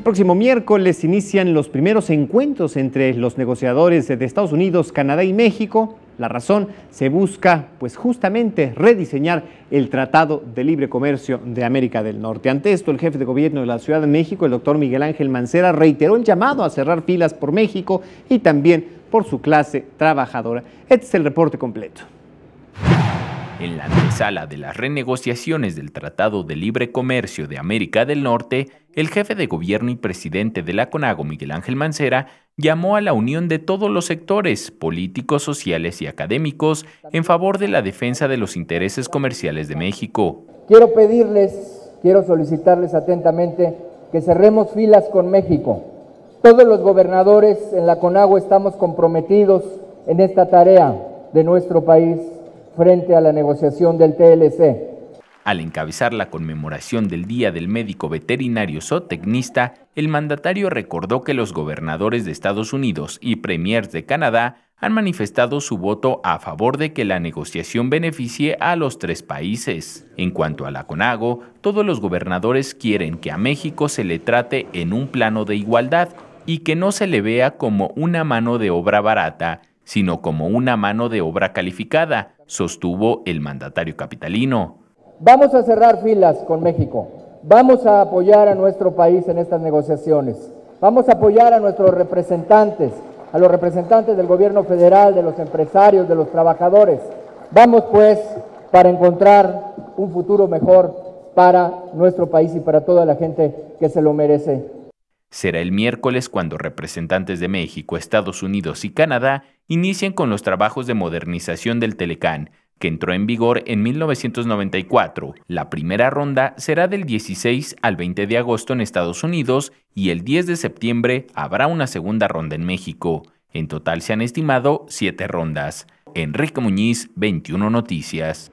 El próximo miércoles inician los primeros encuentros entre los negociadores de Estados Unidos, Canadá y México. La razón, se busca pues justamente rediseñar el Tratado de Libre Comercio de América del Norte. Ante esto, el jefe de gobierno de la Ciudad de México, el doctor Miguel Ángel Mancera, reiteró el llamado a cerrar filas por México y también por su clase trabajadora. Este es el reporte completo. En la antesala de las renegociaciones del Tratado de Libre Comercio de América del Norte, el jefe de gobierno y presidente de la CONAGO, Miguel Ángel Mancera, llamó a la unión de todos los sectores políticos, sociales y académicos en favor de la defensa de los intereses comerciales de México. Quiero solicitarles atentamente que cerremos filas con México. Todos los gobernadores en la CONAGO estamos comprometidos en esta tarea de nuestro país frente a la negociación del TLC. Al encabezar la conmemoración del Día del Médico Veterinario Zootecnista, el mandatario recordó que los gobernadores de Estados Unidos y premiers de Canadá han manifestado su voto a favor de que la negociación beneficie a los tres países. En cuanto a la CONAGO, todos los gobernadores quieren que a México se le trate en un plano de igualdad y que no se le vea como una mano de obra barata, sino como una mano de obra calificada, sostuvo el mandatario capitalino. Vamos a cerrar filas con México, vamos a apoyar a nuestro país en estas negociaciones, vamos a apoyar a nuestros representantes, a los representantes del gobierno federal, de los empresarios, de los trabajadores. Vamos pues para encontrar un futuro mejor para nuestro país y para toda la gente que se lo merece. Será el miércoles cuando representantes de México, Estados Unidos y Canadá inicien con los trabajos de modernización del Telecán, que entró en vigor en 1994. La primera ronda será del 16 al 20 de agosto en Estados Unidos y el 10 de septiembre habrá una segunda ronda en México. En total se han estimado 7 rondas. Enrique Muñiz, 21 Noticias.